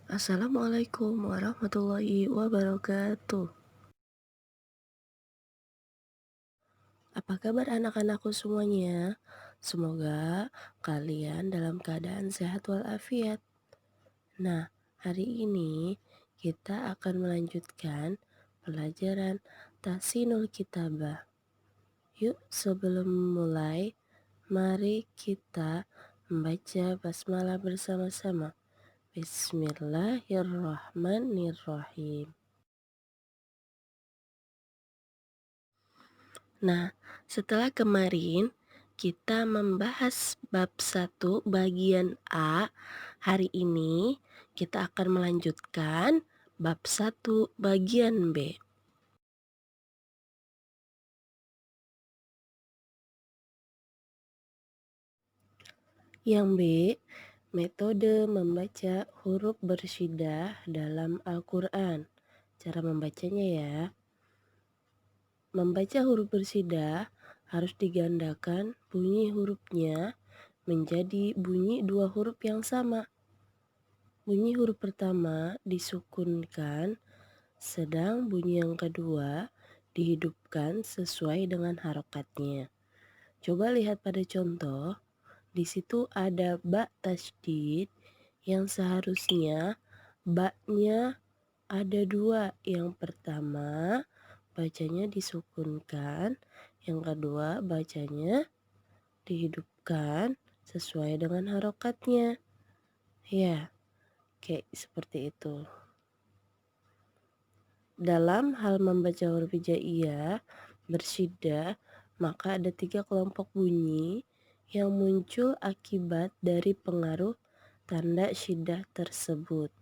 Assalamualaikum warahmatullahi wabarakatuh. Apa kabar anak-anakku semuanya? Semoga kalian dalam keadaan sehat walafiat. Nah, hari ini kita akan melanjutkan pelajaran Tahsinul Kitabah. Yuk, sebelum mulai, mari kita membaca basmalah bersama-sama. Bismillahirrahmanirrahim. Nah, setelah kemarin kita membahas bab 1 bagian A, hari ini kita akan melanjutkan bab 1 bagian B. Yang B, metode membaca huruf bersyiddah dalam Al-Quran. Cara membacanya ya. Membaca huruf bersyiddah harus digandakan bunyi hurufnya menjadi bunyi dua huruf yang sama. Bunyi huruf pertama disukunkan, sedang bunyi yang kedua dihidupkan sesuai dengan harokatnya. Coba lihat pada contoh, di situ ada ba tasydid yang seharusnya ba-nya ada dua. Yang pertama bacanya disukunkan, yang kedua bacanya dihidupkan sesuai dengan harokatnya. Ya, kayak seperti itu. Dalam hal membaca huruf hijaiyah bersyiddah, maka ada 3 kelompok bunyi yang muncul akibat dari pengaruh tanda syiddah tersebut.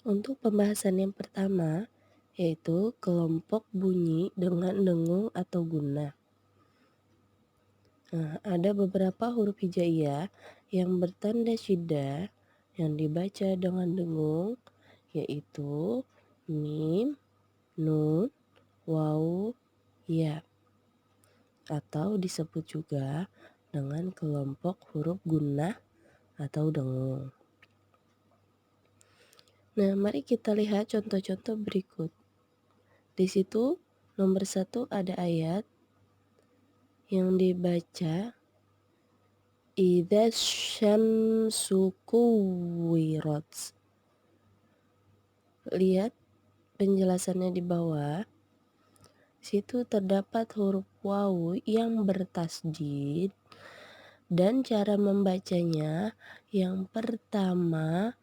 Untuk pembahasan yang pertama, yaitu kelompok bunyi dengan dengung atau gunnah. Nah, ada beberapa huruf hijaiyah yang bertanda syiddah yang dibaca dengan dengung, yaitu mim, nun, waw, ya, atau disebut juga dengan kelompok huruf gunnah atau dengung. Nah, mari kita lihat contoh-contoh berikut. Di situ nomor 1 ada ayat yang dibaca idza syamsu kuwirat. Lihat penjelasannya di bawah. Situ terdapat huruf waw yang bertasydid dan cara membacanya yang pertama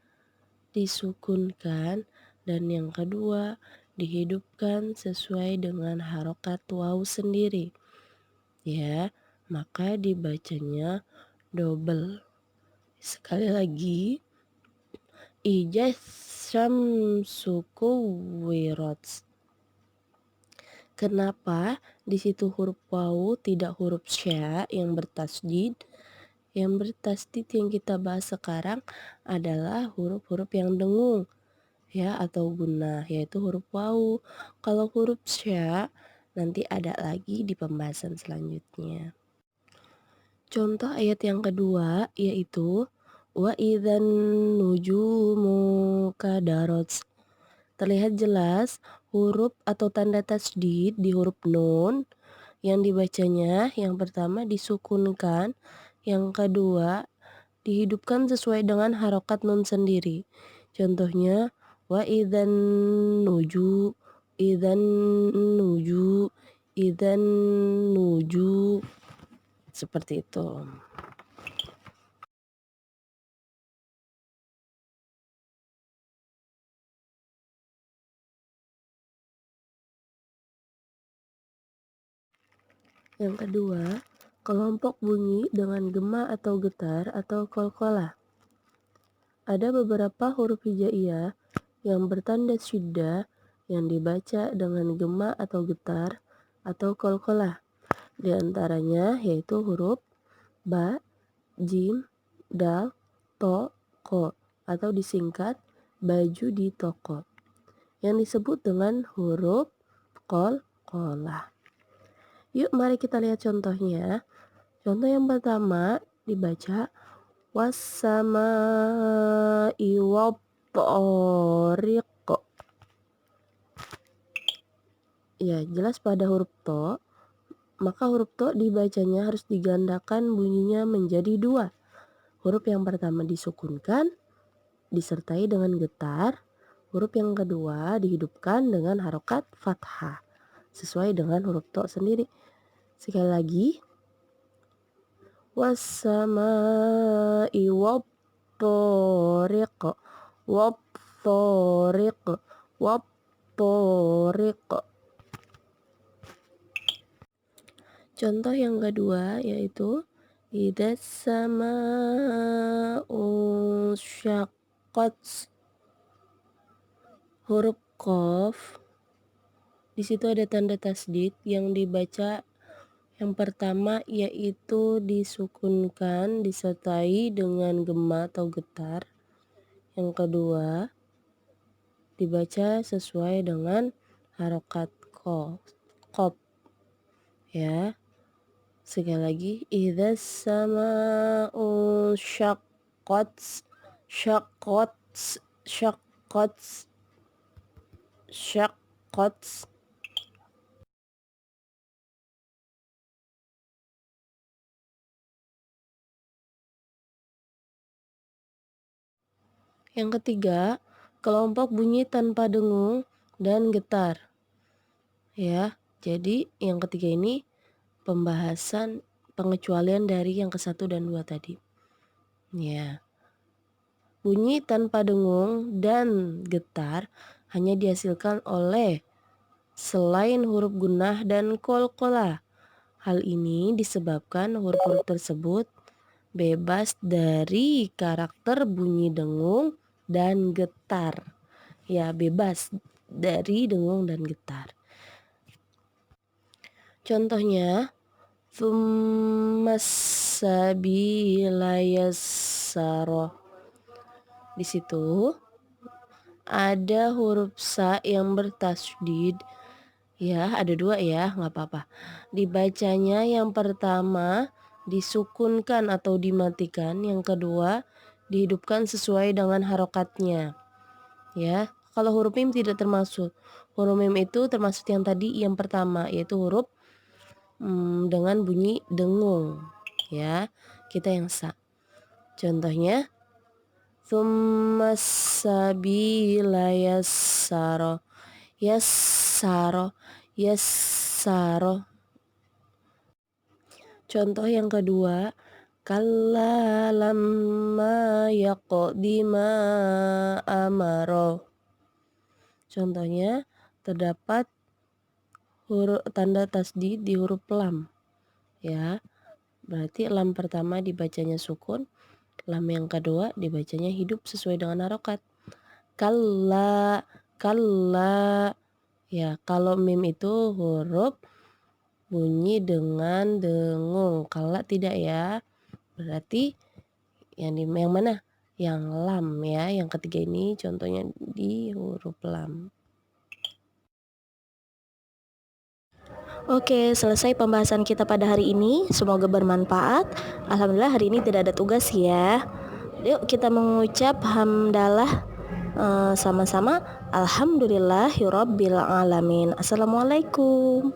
disukunkan dan yang kedua dihidupkan sesuai dengan harokat waw sendiri. Ya, maka dibacanya double. Sekali lagi, idza syamsu kuwirat. Kenapa di situ huruf waw tidak huruf sya yang bertasydid? Yang bertasydid yang kita bahas sekarang adalah huruf-huruf yang dengung ya atau gunnah, yaitu huruf waw. Kalau huruf sya nanti ada lagi di pembahasan selanjutnya. Contoh ayat yang kedua yaitu wa idzan nujumu kadarat. Terlihat jelas huruf atau tanda tasydid di huruf nun yang dibacanya yang pertama disukunkan, yang kedua dihidupkan sesuai dengan harokat nun sendiri. Contohnya wa idzan nuju, idzan nuju, idzan nuju, seperti itu. Yang kedua, kelompok bunyi dengan gema atau getar atau qalqalah. Ada beberapa huruf hijaiyah yang bertanda syiddah yang dibaca dengan gema atau getar atau qalqalah. Di antaranya yaitu huruf ba, jim, dal, to, ko atau disingkat baju di toko. yang disebut dengan huruf qalqalah. Yuk mari kita lihat contohnya. Contoh yang pertama dibaca wassama'i wattariq. Ya, jelas pada huruf to, maka huruf to dibacanya harus digandakan bunyinya menjadi 2. Huruf yang pertama disukunkan, disertai dengan getar. Huruf yang kedua dihidupkan dengan harokat fathah, sesuai dengan huruf to sendiri. Sekali lagi, wassama'i wattariq, wattariq, wattariq. Contoh yang kedua yaitu idzas sama'u syaqqat. Huruf qaf di situ ada tanda tasdid yang dibaca yang pertama yaitu disukunkan disertai dengan gema atau getar. Yang kedua dibaca sesuai dengan harokat qaf ya. Sekali lagi, idzas sama'u syaqqat, syaqqat, syaqqat, syaqqat. Yang ketiga, kelompok bunyi tanpa dengung dan getar. Ya, jadi yang ketiga ini pembahasan pengecualian dari yang ke-1 dan 2 tadi. Ya. Bunyi tanpa dengung dan getar hanya dihasilkan oleh selain huruf gunnah dan qalqalah. Hal ini disebabkan huruf-huruf tersebut bebas dari karakter bunyi dengung dan getar. Ya, bebas dari dengung dan getar. Contohnya, tsummas sabila yassara. Di situ ada huruf sa yang bertasydid. Ya, ada 2 ya, nggak apa-apa. Dibacanya yang pertama disukunkan atau dimatikan, yang kedua dihidupkan sesuai dengan harokatnya. Ya, kalau huruf mim tidak termasuk. Huruf mim itu termasuk yang tadi yang pertama, yaitu huruf dengan bunyi dengung. Ya, kita yang sa. Contohnya, tsummas sabila yassara. Yassara, yassara. Contoh yang kedua, kalla lamma yaqdi ma amara. Contohnya terdapat huruf tanda tasdid di huruf lam. Ya. Berarti lam pertama dibacanya sukun, lam yang kedua dibacanya hidup sesuai dengan harokat. Kalla, kalla. Ya, kalau mim itu huruf bunyi dengan dengung, kalla tidak ya. Berarti yang mana? Yang lam ya. Yang ketiga ini contohnya di huruf lam. Oke, selesai pembahasan kita pada hari ini. Semoga bermanfaat. Alhamdulillah hari ini tidak ada tugas ya. Yuk kita mengucap hamdalah sama-sama. Alhamdulillahirabbil alamin. Assalamualaikum.